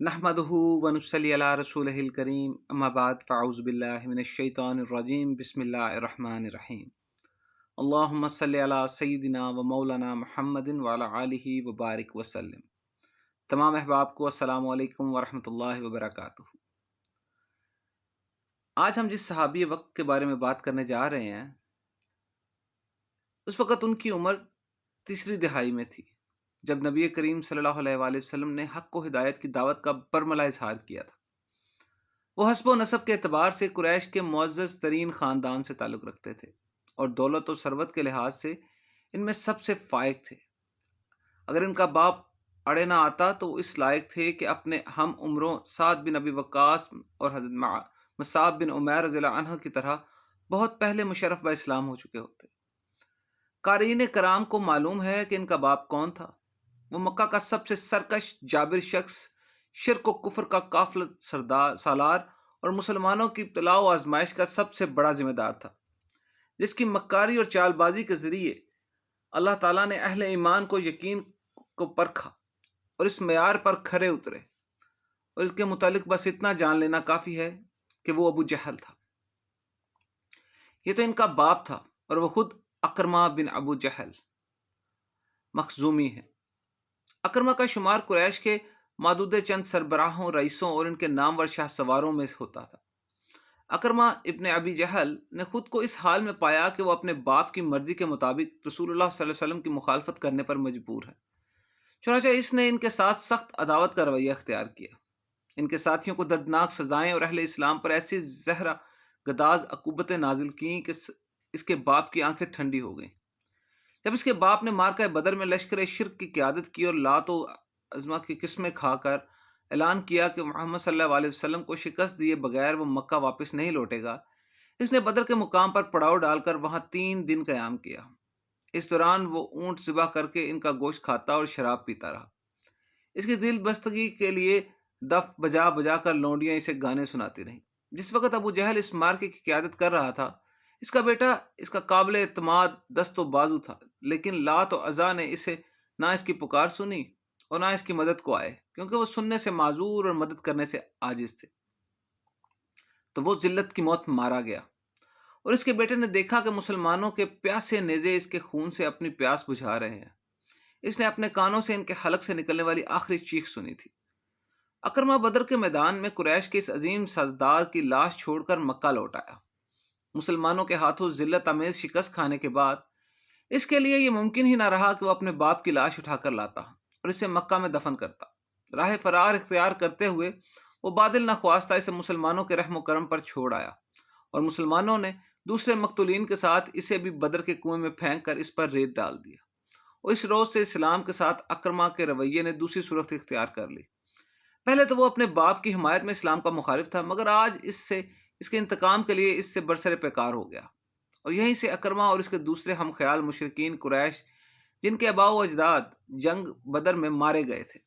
نحمده ونصلي على رسوله الكريم اما بعد فاعوذ بالله من الشیطان الرجیم بسم اللہ الرحمن الرحیم اللهم صل على سیدنا و مولانا محمد وعلى آلہ وبارک وسلم۔ تمام احباب کو السلام علیکم ورحمۃ اللہ وبرکاتہ۔ آج ہم جس صحابی وقت کے بارے میں بات کرنے جا رہے ہیں، اس وقت ان کی عمر تیسری دہائی میں تھی جب نبی کریم صلی اللہ علیہ وآلہ وسلم نے حق و ہدایت کی دعوت کا برملا اظہار کیا تھا۔ وہ حسب و نسب کے اعتبار سے قریش کے معزز ترین خاندان سے تعلق رکھتے تھے اور دولت و ثروت کے لحاظ سے ان میں سب سے فائق تھے۔ اگر ان کا باپ اڑے نہ آتا تو وہ اس لائق تھے کہ اپنے ہم عمروں سعد بن ابی وقاص اور حضرت مصعب بن عمیر رضی اللہ عنہ کی طرح بہت پہلے مشرف با اسلام ہو چکے ہوتے۔ قارئین کرام کو معلوم ہے کہ ان کا باپ کون تھا۔ وہ مکہ کا سب سے سرکش جابر شخص، شرک و کفر کا قافل سالار اور مسلمانوں کی ابتلاء و آزمائش کا سب سے بڑا ذمہ دار تھا، جس کی مکاری اور چال بازی کے ذریعے اللہ تعالیٰ نے اہل ایمان کو یقین کو پرکھا اور اس معیار پر کھرے اترے، اور اس کے متعلق بس اتنا جان لینا کافی ہے کہ وہ ابو جہل تھا۔ یہ تو ان کا باپ تھا اور وہ خود اکرمہ بن ابو جہل مخزومی ہے۔ اکرمہ کا شمار قریش کے معدود چند سربراہوں، رئیسوں اور ان کے نامور شاہ سواروں میں ہوتا تھا۔ اکرمہ ابن ابی جہل نے خود کو اس حال میں پایا کہ وہ اپنے باپ کی مرضی کے مطابق رسول اللہ صلی اللہ علیہ وسلم کی مخالفت کرنے پر مجبور ہے، چنانچہ اس نے ان کے ساتھ سخت عداوت کا رویہ اختیار کیا۔ ان کے ساتھیوں کو دردناک سزائیں اور اہل اسلام پر ایسی زہرہ گداز عقوبتیں نازل کیں کہ اس کے باپ کی آنکھیں ٹھنڈی ہو گئیں۔ جب اس کے باپ نے مارکہ بدر میں لشکر شرک کی قیادت کی اور لات و عزمہ کی قسمیں کھا کر اعلان کیا کہ محمد صلی اللہ علیہ وسلم کو شکست دیے بغیر وہ مکہ واپس نہیں لوٹے گا، اس نے بدر کے مقام پر پڑاؤ ڈال کر وہاں 3 دن قیام کیا۔ اس دوران وہ اونٹ ذبح کر کے ان کا گوشت کھاتا اور شراب پیتا رہا۔ اس کی دل بستگی کے لیے دف بجا بجا کر لونڈیاں اسے گانے سناتی رہیں۔ جس وقت ابو جہل اس مارکے کی قیادت کر رہا تھا، اس کا بیٹا اس کا قابل اعتماد دست و بازو تھا، لیکن لات و عزا نے اسے نہ اس کی پکار سنی اور نہ اس کی مدد کو آئے، کیونکہ وہ سننے سے معذور اور مدد کرنے سے عاجز تھے۔ تو وہ ذلت کی موت مارا گیا، اور اس کے بیٹے نے دیکھا کہ مسلمانوں کے پیاسے نیزے اس کے خون سے اپنی پیاس بجھا رہے ہیں۔ اس نے اپنے کانوں سے ان کے حلق سے نکلنے والی آخری چیخ سنی تھی۔ اکرمہ بدر کے میدان میں قریش کے اس عظیم سردار کی لاش چھوڑ کر مکہ لوٹ آیا۔ مسلمانوں کے ہاتھوں ذلت آمیز شکست کھانے کے بعد اس کے لیے یہ ممکن ہی نہ رہا کہ وہ اپنے باپ کی لاش اٹھا کر لاتا اور اسے مکہ میں دفن کرتا۔ راہ فرار اختیار کرتے ہوئے وہ بادل نخواستہ اسے مسلمانوں کے رحم و کرم پر چھوڑ آیا، اور مسلمانوں نے دوسرے مقتولین کے ساتھ اسے بھی بدر کے کنویں میں پھینک کر اس پر ریت ڈال دیا، اور اس روز سے اسلام کے ساتھ اکرمہ کے رویے نے دوسری صورت اختیار کر لی۔ پہلے تو وہ اپنے باپ کی حمایت میں اسلام کا مخالف تھا، مگر آج اس کے انتقام کے لیے اس سے برسر پیکار ہو گیا، اور یہیں سے اکرمہ اور اس کے دوسرے ہم خیال مشرکین قریش، جن کے آباء و اجداد جنگ بدر میں مارے گئے تھے،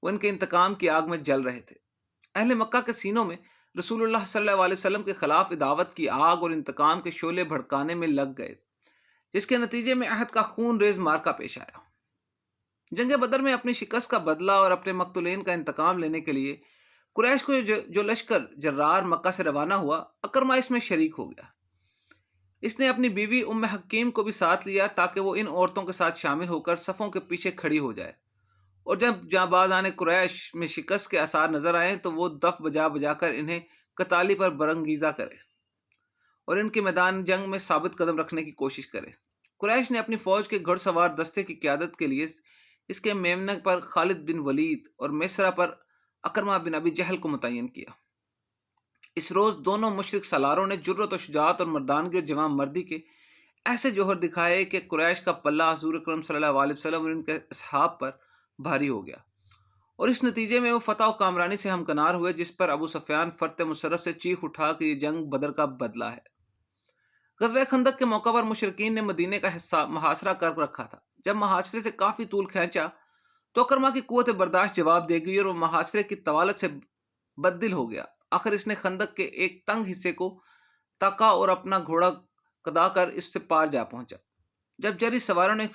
وہ ان کے انتقام کی آگ میں جل رہے تھے۔ اہل مکہ کے سینوں میں رسول اللہ صلی اللہ علیہ وسلم کے خلاف عداوت کی آگ اور انتقام کے شعلے بھڑکانے میں لگ گئے، جس کے نتیجے میں عہد کا خون ریز مارکا پیش آیا۔ جنگ بدر میں اپنی شکست کا بدلہ اور اپنے مقتولین کا انتقام لینے کے لیے قریش کو جو لشکر جرار مکہ سے روانہ ہوا، اکرمہ اس میں شریک ہو گیا۔ اس نے اپنی بیوی ام حکیم کو بھی ساتھ لیا تاکہ وہ ان عورتوں کے ساتھ شامل ہو کر صفوں کے پیچھے کھڑی ہو جائے، اور جب جانبازان قریش میں شکست کے آثار نظر آئیں تو وہ دف بجا بجا کر انہیں قتالی پر برانگیزا کرے اور ان کے میدان جنگ میں ثابت قدم رکھنے کی کوشش کرے۔ قریش نے اپنی فوج کے گھڑ سوار دستے کی قیادت کے لیے اس کے میمنہ پر خالد بن ولید اور میسرہ پر اکرمہ بن ابی جہل کو متعین کیا۔ اس روز دونوں مشرک سالاروں نے جرت و شجاعت اور مردانگی اور جوان مردی کے ایسے جوہر دکھائے کہ قریش کا پلہ حضور اکرم صلی اللہ علیہ وسلم اور ان کے اصحاب پر بھاری ہو گیا، اور اس نتیجے میں وہ فتح و کامرانی سے ہمکنار ہوئے، جس پر ابو سفیان فرت مشرف سے چیخ اٹھا کہ یہ جنگ بدر کا بدلہ ہے۔ غزوہ خندق کے موقع پر مشرکین نے مدینے کا محاصرہ کر رکھا تھا۔ جب محاصرے سے کافی طول کھینچا تو اکرمہ کی قوت برداشت جواب دے گئی اور وہ محاصرے کی طوالت سے بددل ہو گیا۔ آخر اس نے خندق کے ایک تنگ حصے کو تاکا اور اپنا گھوڑا کدا کر اس سے پار جا پہنچا۔ جب جری سواروں نے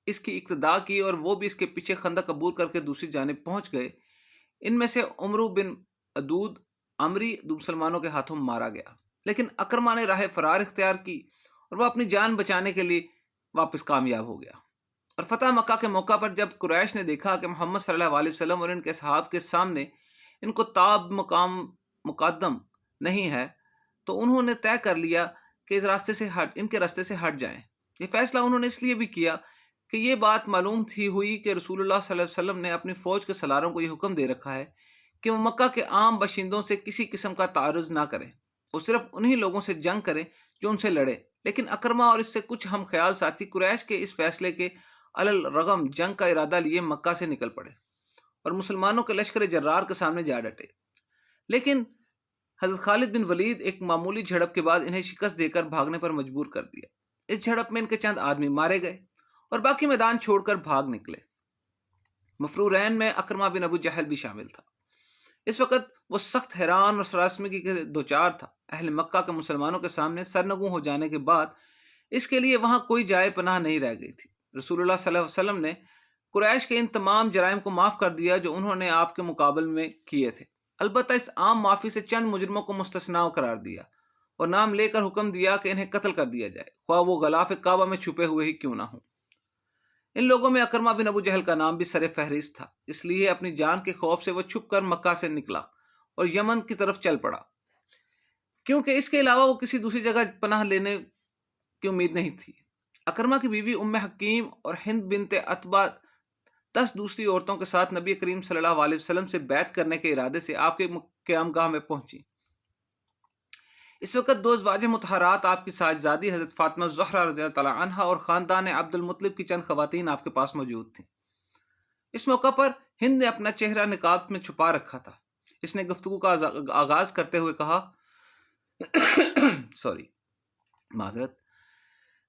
اس کی اقتدا کی اور وہ بھی اس کے پیچھے خندق عبور کر کے دوسری جانب پہنچ گئے، ان میں سے عمرو بن ادود عمری مسلمانوں کے ہاتھوں مارا گیا، لیکن اکرمہ نے راہ فرار اختیار کی اور وہ اپنی جان بچانے کے لیے واپس کامیاب ہو گیا۔ اور فتح مکہ کے موقع پر جب قریش نے دیکھا کہ محمد صلی اللہ علیہ وسلم اور ان کے اصحاب کے سامنے ان کو تاب مقام مقدم نہیں ہے، تو انہوں نے طے کر لیا کہ ان کے راستے سے ہٹ جائیں۔ یہ فیصلہ انہوں نے اس لیے بھی کیا کہ یہ بات معلوم تھی ہوئی کہ رسول اللہ صلی اللہ علیہ وسلم نے اپنی فوج کے سالاروں کو یہ حکم دے رکھا ہے کہ وہ مکہ کے عام باشندوں سے کسی قسم کا تعارض نہ کریں، وہ صرف انہی لوگوں سے جنگ کریں جو ان سے لڑے۔ لیکن اکرمہ اور اس سے کچھ ہم خیال ساتھی قریش کے اس فیصلے کے علی الرغم جنگ کا ارادہ لیے مکہ سے نکل پڑے اور مسلمانوں کے لشکر جرار کے سامنے جا ڈٹے، لیکن حضرت خالد بن ولید ایک معمولی جھڑپ کے بعد انہیں شکست دے کر بھاگنے پر مجبور کر دیا۔ اس جھڑپ میں ان کے چند آدمی مارے گئے اور باقی میدان چھوڑ کر بھاگ نکلے۔ مفرورین میں اکرمہ بن ابو جہل بھی شامل تھا۔ اس وقت وہ سخت حیران اور سراسمگی کے دوچار تھا۔ اہل مکہ کے مسلمانوں کے سامنے سرنگوں ہو جانے کے بعد اس کے لیے وہاں کوئی جائے پناہ نہیں رہ گئی تھی۔ رسول اللہ صلی اللہ علیہ وسلم نے قریش کے ان تمام جرائم کو معاف کر دیا جو انہوں نے آپ کے مقابل میں کیے تھے، البتہ اس عام معافی سے چند مجرموں کو مستثنی قرار دیا اور نام لے کر حکم دیا کہ انہیں قتل کر دیا جائے، خواہ وہ غلاف کعبہ میں چھپے ہوئے ہی کیوں نہ ہوں۔ ان لوگوں میں اکرمہ بن ابو جہل کا نام بھی سر فہرست تھا، اس لیے اپنی جان کے خوف سے وہ چھپ کر مکہ سے نکلا اور یمن کی طرف چل پڑا، کیونکہ اس کے علاوہ وہ کسی دوسری جگہ پناہ لینے کی امید نہیں تھی۔ اکرمہ کی بیوی ام حکیم اور ہند بنت عتبہ 10 دوسری عورتوں کے ساتھ نبی کریم صلی اللہ علیہ وسلم سے بیعت کرنے کے ارادے سے آپ کے قیام گاہ میں پہنچی۔ اس وقت 2 ازواج مطہرات آپ کی ساجزادی حضرت فاطمہ زہرا رضی اللہ تعالی عنہا اور خاندان عبد المطلب کی چند خواتین آپ کے پاس موجود تھیں۔ اس موقع پر ہند نے اپنا چہرہ نقاب میں چھپا رکھا تھا۔ اس نے گفتگو کا آغاز کرتے ہوئے کہا معذرت،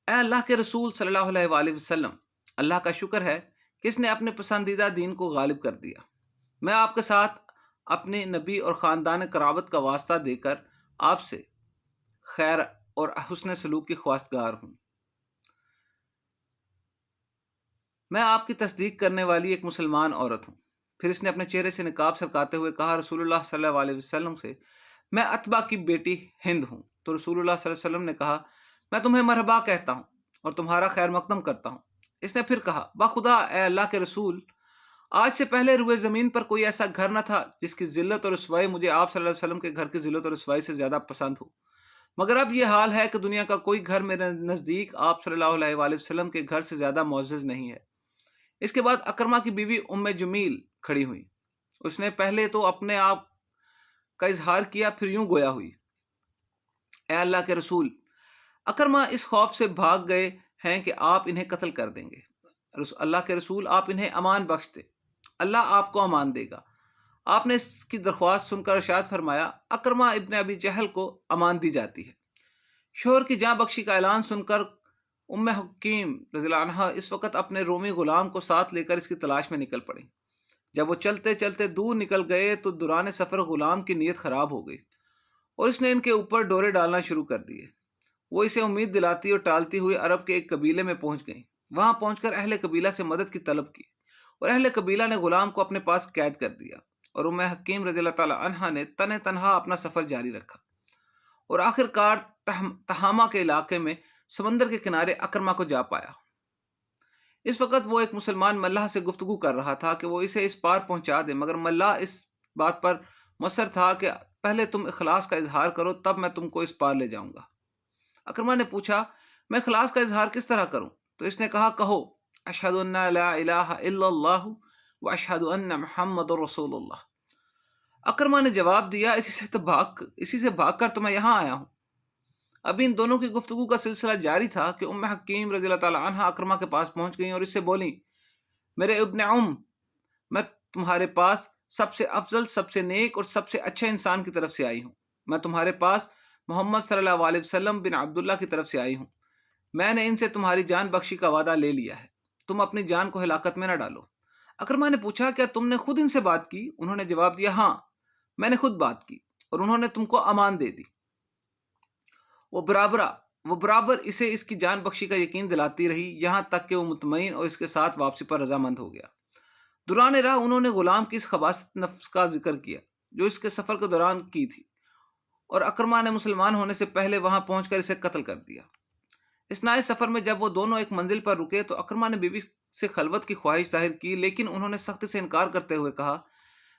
اے اللہ کے رسول صلی اللہ علیہ وآلہ وسلم، اللہ کا شکر ہے کہ اس نے اپنے پسندیدہ دین کو غالب کر دیا۔ میں آپ کے ساتھ اپنے نبی اور خاندان قرابت کا واسطہ دے کر آپ سے خیر اور حسن سلوک کی خواستگار ہوں۔ میں آپ کی تصدیق کرنے والی ایک مسلمان عورت ہوں۔ پھر اس نے اپنے چہرے سے نقاب سرکاتے ہوئے کہا، رسول اللہ صلی اللہ علیہ وسلم سے میں عتبہ کی بیٹی ہند ہوں۔ تو رسول اللہ صلی اللہ علیہ وسلم نے کہا، میں تمہیں مرحبا کہتا ہوں اور تمہارا خیر مقدم کرتا ہوں۔ اس نے پھر کہا، بخدا اے اللہ کے رسول، آج سے پہلے روئے زمین پر کوئی ایسا گھر نہ تھا جس کی ذلت اور رسوائی مجھے آپ صلی اللہ علیہ وسلم کے گھر کی ذلت اور رسوائی سے زیادہ پسند ہو، مگر اب یہ حال ہے کہ دنیا کا کوئی گھر میرے نزدیک آپ صلی اللہ علیہ وآلہ وسلم کے گھر سے زیادہ معزز نہیں ہے۔ اس کے بعد اکرمہ کی بیوی ام جمیل کھڑی ہوئی۔ اس نے پہلے تو اپنے آپ کا اظہار کیا، پھر یوں گویا ہوئی، اے اللہ کے رسول، اکرمہ اس خوف سے بھاگ گئے ہیں کہ آپ انہیں قتل کر دیں گے۔ اللہ کے رسول، آپ انہیں امان بخش دیں، اللہ آپ کو امان دے گا۔ آپ نے اس کی درخواست سن کر ارشاد فرمایا، اکرمہ ابن ابی جہل کو امان دی جاتی ہے۔ شوہر کی جاں بخشی کا اعلان سن کر ام حکیم رضی اللہ عنہا اس وقت اپنے رومی غلام کو ساتھ لے کر اس کی تلاش میں نکل پڑی۔ جب وہ چلتے چلتے دور نکل گئے تو دوران سفر غلام کی نیت خراب ہو گئی اور اس نے ان کے اوپر ڈورے ڈالنا شروع کر دیے۔ وہ اسے امید دلاتی اور ٹالتی ہوئی عرب کے ایک قبیلے میں پہنچ گئیں۔ وہاں پہنچ کر اہل قبیلہ سے مدد کی طلب کی اور اہل قبیلہ نے غلام کو اپنے پاس قید کر دیا اور ام حکیم رضی اللہ تعالی عنہا نے تنہا اپنا سفر جاری رکھا اور آخر کار تہامہ کے علاقے میں سمندر کے کنارے اکرمہ کو جا پایا۔ اس وقت وہ ایک مسلمان ملاح سے گفتگو کر رہا تھا کہ وہ اسے اس پار پہنچا دے، مگر ملاح اس بات پر مصر تھا کہ پہلے تم اخلاص کا اظہار کرو، تب میں تم کو اس پار لے جاؤں گا۔ اکرمہ نے پوچھا، میں اخلاص کا اظہار کس طرح کروں؟ تو اس نے کہا، کہو اشہد ان لا الہ الا اللہ و اشہد ان محمد رسول اللہ۔ اکرمہ نے جواب دیا، اسی سے بھاگ کر تو میں یہاں آیا ہوں۔ ابھی ان دونوں کی گفتگو کا سلسلہ جاری تھا کہ ام حکیم رضی اللہ تعالی عنہا اکرمہ کے پاس پہنچ گئیں اور اس سے بولیں، میرے ابن میں تمہارے پاس سب سے افضل، سب سے نیک اور سب سے اچھے انسان کی طرف سے آئی ہوں۔ میں تمہارے پاس محمد صلی اللہ علیہ وسلم بن عبداللہ کی طرف سے آئی ہوں۔ میں نے ان سے تمہاری جان بخشی کا وعدہ لے لیا ہے، تم اپنی جان کو ہلاکت میں نہ ڈالو۔ اکرمہ نے پوچھا، کیا تم نے خود ان سے بات کی؟ انہوں نے جواب دیا، ہاں میں نے خود بات کی اور انہوں نے تم کو امان دے دی۔ وہ برابر اسے اس کی جان بخشی کا یقین دلاتی رہی، یہاں تک کہ وہ مطمئن اور اس کے ساتھ واپسی پر رضامند ہو گیا۔ دوران راہ انہوں نے غلام کی اس خباثت نفس کا ذکر کیا جو اس کے سفر کے دوران کی تھی، اور اکرما نے مسلمان ہونے سے پہلے وہاں پہنچ کر اسے قتل کر دیا۔ اثناء سفر میں جب وہ دونوں ایک منزل پر رکے تو اکرما نے بیوی سے خلوت کی خواہش ظاہر کی، لیکن انہوں نے سختی سے انکار کرتے ہوئے کہا،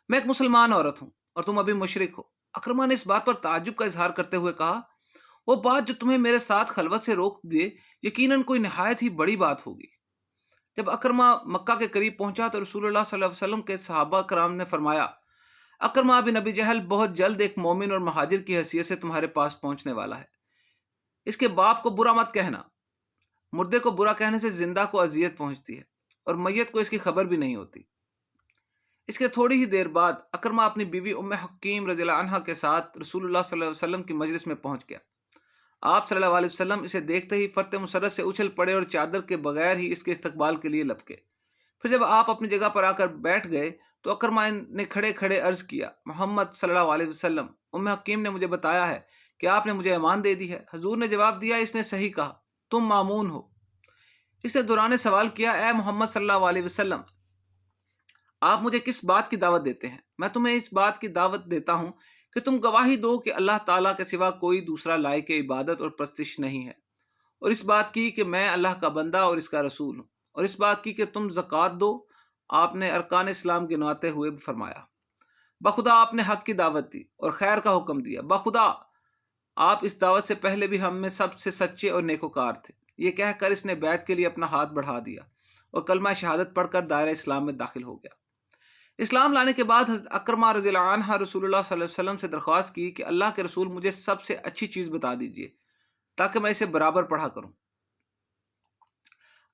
میں ایک مسلمان عورت ہوں اور تم ابھی مشرک ہو۔ اکرما نے اس بات پر تعجب کا اظہار کرتے ہوئے کہا، وہ بات جو تمہیں میرے ساتھ خلوت سے روک دے یقیناً کوئی نہایت ہی بڑی بات ہوگی۔ جب اکرما مکہ کے قریب پہنچا تو رسول اللہ صلی اللہ علیہ وسلم کے صحابہ کرام نے فرمایا، اکرما بن ابی جہل بہت جلد ایک مومن اور مہاجر کی حیثیت سے تمہارے پاس پہنچنے والا ہے۔ اس کے باپ کو برا مت کہنا، مردے کو برا کہنے سے زندہ کو اذیت پہنچتی ہے اور میت کو اس کی خبر بھی نہیں ہوتی۔ اس کے تھوڑی ہی دیر بعد اکرما اپنی بیوی ام حکیم رضی اللہ عنہا کے ساتھ رسول اللہ صلی اللہ علیہ وسلم کی مجلس میں پہنچ گیا۔ آپ صلی اللہ علیہ وسلم اسے دیکھتے ہی فرط مسرت سے اچھل پڑے اور چادر کے بغیر ہی اس کے استقبال کے لیے لپکے۔ پھر جب آپ اپنی جگہ پر آ کر بیٹھ گئے تو اکرما نے کھڑے کھڑے عرض کیا، محمد صلی اللہ علیہ وسلم، ام حکیم نے مجھے بتایا ہے کہ آپ نے مجھے امان دے دی ہے۔ حضور نے جواب دیا، اس نے صحیح کہا، تم مامون ہو۔ اس نے دوران سوال کیا، اے محمد صلی اللہ علیہ وسلم، آپ مجھے کس بات کی دعوت دیتے ہیں؟ میں تمہیں اس بات کی دعوت دیتا ہوں کہ تم گواہی دو کہ اللہ تعالیٰ کے سوا کوئی دوسرا لائق عبادت اور پرستش نہیں ہے، اور اس بات کی کہ میں اللہ کا بندہ اور اس کا رسول ہوں، اور اس بات کی کہ تم زکوٰۃ دو۔ آپ نے ارکان اسلام گنواتے ہوئے فرمایا، بخدا آپ نے حق کی دعوت دی اور خیر کا حکم دیا، بخدا آپ اس دعوت سے پہلے بھی ہم میں سب سے سچے اور نیکوکار تھے۔ یہ کہہ کر اس نے بیعت کے لیے اپنا ہاتھ بڑھا دیا اور کلمہ شہادت پڑھ کر دائرہ اسلام میں داخل ہو گیا۔ اسلام لانے کے بعد حضرت اکرما رضی اللہ عنہ رسول اللہ صلی اللہ علیہ وسلم سے درخواست کی کہ اللہ کے رسول مجھے سب سے اچھی چیز بتا دیجیے تاکہ میں اسے برابر پڑھا کروں۔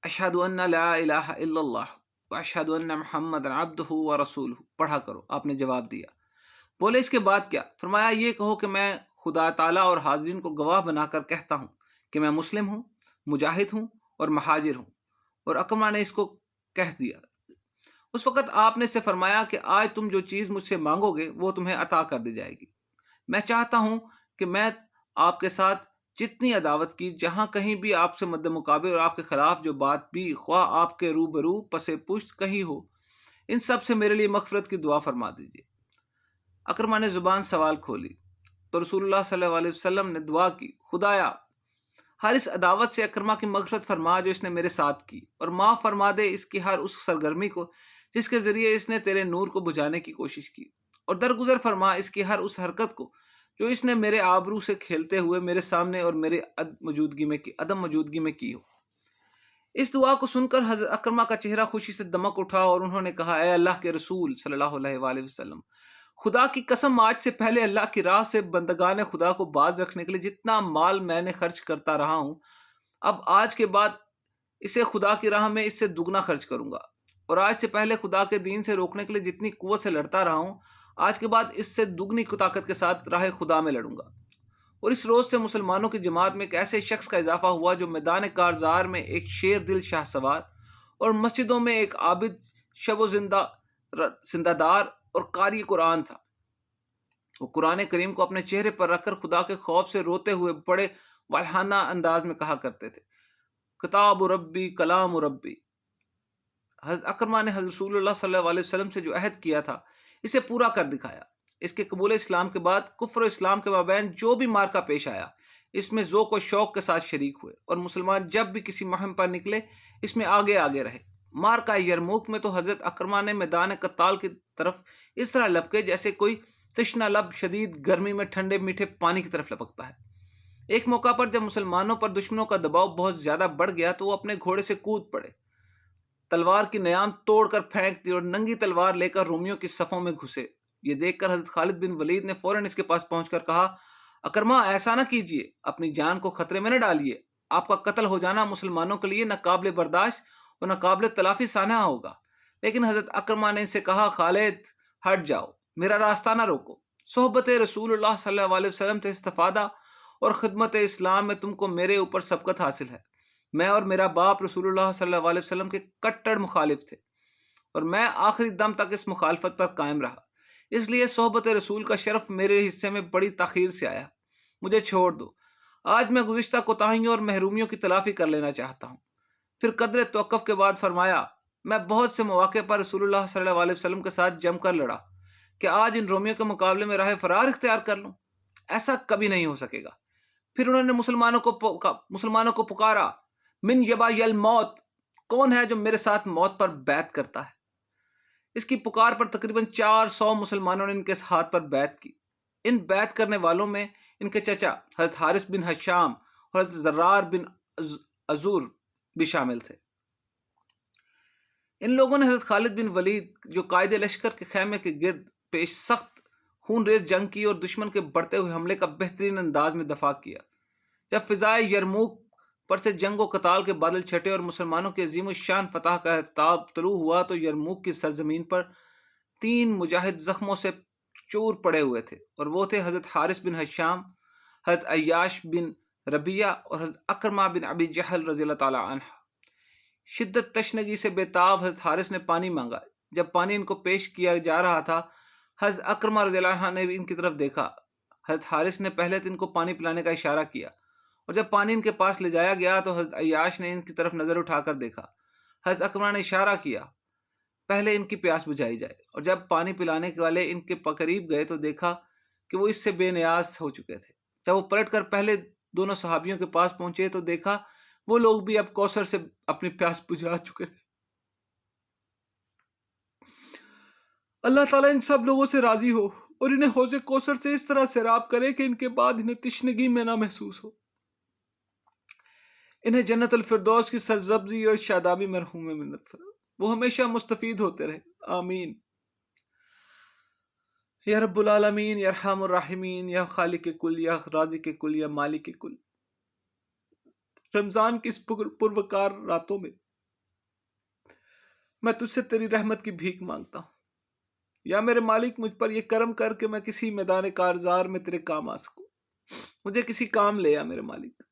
اشہد ان لا الہ الا اللہ واشہد ان محمد عبدہ ورسولہ پڑھا کرو، آپ نے جواب دیا۔ بولے اس کے بعد کیا؟ فرمایا یہ کہو کہ میں خدا تعالیٰ اور حاضرین کو گواہ بنا کر کہتا ہوں کہ میں مسلم ہوں، مجاہد ہوں اور مہاجر ہوں۔ اور اکرما نے اس کو کہہ دیا۔ اس وقت آپ نے اس سے فرمایا کہ آج تم جو چیز مجھ سے مانگو گے وہ تمہیں عطا کر دی جائے گی۔ میں چاہتا ہوں کہ میں آپ کے ساتھ جتنی عداوت کی، جہاں کہیں بھی آپ سے مد مقابل اور آپ کے خلاف جو بات بھی، خواہ آپ کے روبرو پس پشت کہیں ہو، ان سب سے میرے لیے مغفرت کی دعا فرما دیجیے۔ اکرما نے زبان سوال کھولی تو رسول اللہ صلی اللہ علیہ وسلم نے دعا کی، خدایا ہر اس عداوت سے اکرما کی مغفرت فرما جو اس نے میرے ساتھ کی، اور معاف فرما دے اس کی ہر اس سرگرمی کو جس کے ذریعے اس نے تیرے نور کو بجھانے کی کوشش کی، اور درگزر فرما اس کی ہر اس حرکت کو جو اس نے میرے آبرو سے کھیلتے ہوئے میرے سامنے اور میرے عدم موجودگی میں کی ہو۔ اس دعا کو سن کر حضرت اکرما کا چہرہ خوشی سے دمک اٹھا اور انہوں نے کہا، اے اللہ کے رسول صلی اللہ علیہ وآلہ وسلم، خدا کی قسم آج سے پہلے اللہ کی راہ سے بندگان خدا کو باز رکھنے کے لیے جتنا مال میں نے خرچ کرتا رہا ہوں، اب آج کے بعد اسے خدا کی راہ میں اس سے دگنا خرچ کروں گا، اور آج سے پہلے خدا کے دین سے روکنے کے لیے جتنی قوت سے لڑتا رہا ہوں، آج کے بعد اس سے دگنی طاقت کے ساتھ راہ خدا میں لڑوں گا۔ اور اس روز سے مسلمانوں کی جماعت میں ایک ایسے شخص کا اضافہ ہوا جو میدان کارزار میں ایک شیر دل شاہ سوار اور مسجدوں میں ایک عابد شب و زندہ دار اور قاری قرآن تھا۔ وہ قرآن کریم کو اپنے چہرے پر رکھ کر خدا کے خوف سے روتے ہوئے بڑے والہانہ انداز میں کہا کرتے تھے، کتاب ربی کلام ربی۔ حضرت اکرما نے حضرت رسول اللہ صلی اللہ علیہ وسلم سے جو عہد کیا تھا اسے پورا کر دکھایا۔ اس کے قبول اسلام کے بعد کفر و اسلام کے مابین جو بھی مارکا پیش آیا اس میں ذوق و شوق کے ساتھ شریک ہوئے، اور مسلمان جب بھی کسی مہم پر نکلے اس میں آگے آگے رہے۔ مارکا یرموک میں تو حضرت اکرما نے میدان قتال کی طرف اس طرح لپکے جیسے کوئی تشنہ لب شدید گرمی میں ٹھنڈے میٹھے پانی کی طرف لپکتا ہے۔ ایک موقع پر جب مسلمانوں پر دشمنوں کا دباؤ بہت زیادہ بڑھ گیا تو وہ اپنے گھوڑے سے کود پڑے، تلوار کی نیام توڑ کر پھینک دی اور ننگی تلوار لے کر رومیوں کی صفوں میں گھسے۔ یہ دیکھ کر حضرت خالد بن ولید نے فوراً اس کے پاس پہنچ کر کہا، اکرما ایسا نہ کیجیے، اپنی جان کو خطرے میں نہ ڈالیے، آپ کا قتل ہو جانا مسلمانوں کے لیے نہ قابل برداشت اور نہ قابل تلافی سانحہ ہوگا۔ لیکن حضرت اکرما نے ان سے کہا، خالد ہٹ جاؤ، میرا راستہ نہ روکو، صحبت رسول اللہ صلی اللہ علیہ وسلم سے استفادہ اور خدمت اسلام میں تم کو میرے اوپر سبقت حاصل ہے۔ میں اور میرا باپ رسول اللہ صلی اللہ علیہ وسلم کے کٹڑ مخالف تھے، اور میں آخری دم تک اس مخالفت پر قائم رہا، اس لیے صحبت رسول کا شرف میرے حصے میں بڑی تاخیر سے آیا۔ مجھے چھوڑ دو، آج میں گزشتہ کوتاہیوں اور محرومیوں کی تلافی کر لینا چاہتا ہوں۔ پھر قدر توقف کے بعد فرمایا، میں بہت سے مواقع پر رسول اللہ صلی اللہ علیہ وسلم کے ساتھ جم کر لڑا کہ آج ان رومیوں کے مقابلے میں راہ فرار اختیار کر لوں، ایسا کبھی نہیں ہو سکے گا۔ پھر انہوں نے مسلمانوں کو پکارا، من یبا یل موت، کون ہے جو میرے ساتھ موت پر بیعت کرتا ہے؟ اس کی پکار پر تقریباً 400 مسلمانوں نے ان کے ہاتھ پر بیعت کی۔ ان بیعت کرنے والوں میں ان کے چچا حضرت حارث بن حشام اور حضرت زرار بن عزور بھی شامل تھے۔ ان لوگوں نے حضرت خالد بن ولید جو قائد لشکر کے خیمے کے گرد پیش سخت خون ریز جنگ کی اور دشمن کے بڑھتے ہوئے حملے کا بہترین انداز میں دفاع کیا۔ جب فضائے یرموک پر سے جنگ و قتال کے بادل چھٹے اور مسلمانوں کے عظیم الشان فتح کا آفتاب طلوع ہوا تو یرموک کی سرزمین پر 3 مجاہد زخموں سے چور پڑے ہوئے تھے، اور وہ تھے حضرت حارث بن حشام، حضرت عیاش بن ربیہ اور حضرت اکرمہ بن ابی جہل رضی اللہ تعالی عنہ۔ شدت تشنگی سے بے تاب حضرت حارث نے پانی مانگا۔ جب پانی ان کو پیش کیا جا رہا تھا، حضرت اکرمہ رضی اللہ عنہ نے بھی ان کی طرف دیکھا۔ حضرت حارث نے پہلے تو ان کو پانی پلانے کا اشارہ کیا، اور جب پانی ان کے پاس لے جایا گیا تو حضرت عیاش نے ان کی طرف نظر اٹھا کر دیکھا۔ حضرت اکرمہ نے اشارہ کیا پہلے ان کی پیاس بجھائی جائے، اور جب پانی پلانے والے ان کے قریب گئے تو دیکھا کہ وہ اس سے بے نیاز ہو چکے تھے۔ جب وہ پلٹ کر پہلے دونوں صحابیوں کے پاس پہنچے تو دیکھا وہ لوگ بھی اب کوثر سے اپنی پیاس بجھا چکے تھے۔ اللہ تعالیٰ ان سب لوگوں سے راضی ہو اور انہیں حوض کوثر سے اس طرح سیراب کرے کہ ان کے بعد انہیں تشنگی میں نہ محسوس ہو، انہیں جنت الفردوس کی سرسبزی اور شادابی مرحوم میں منت فرما، وہ ہمیشہ مستفید ہوتے رہے، آمین یا رب العالمین، یا ارحم الراحمین، یا خالق کل، یا رازق کل، یا مالک کل۔ رمضان کی اس پروقار راتوں میں میں تجھ سے تیری رحمت کی بھیک مانگتا ہوں، یا میرے مالک مجھ پر یہ کرم کر کہ میں کسی میدان کارزار میں تیرے کام آ سکوں، مجھے کسی کام لے یا میرے مالک۔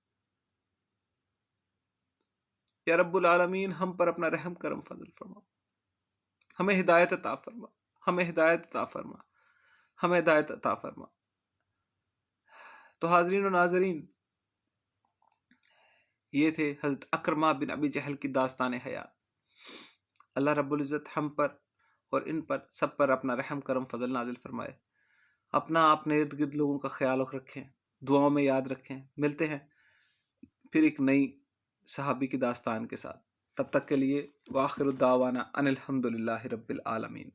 یا رب العالمین، ہم پر اپنا رحم کرم فضل فرما، ہمیں ہدایت عطا فرما، ہمیں ہدایت عطا فرما، ہمیں ہدایت عطا فرما۔ تو حاضرین و ناظرین، یہ تھے حضرت اکرمہ بن ابی جہل کی داستان حیات۔ اللہ رب العزت ہم پر اور ان پر سب پر اپنا رحم کرم فضل نازل فرمائے۔ اپنے ارد گرد لوگوں کا خیال رکھیں، دعاؤں میں یاد رکھیں۔ ملتے ہیں پھر ایک نئی صحابی کی داستان کے ساتھ، تب تک کے لیے وآخر الدعوانا ان الحمد للہ رب العالمین۔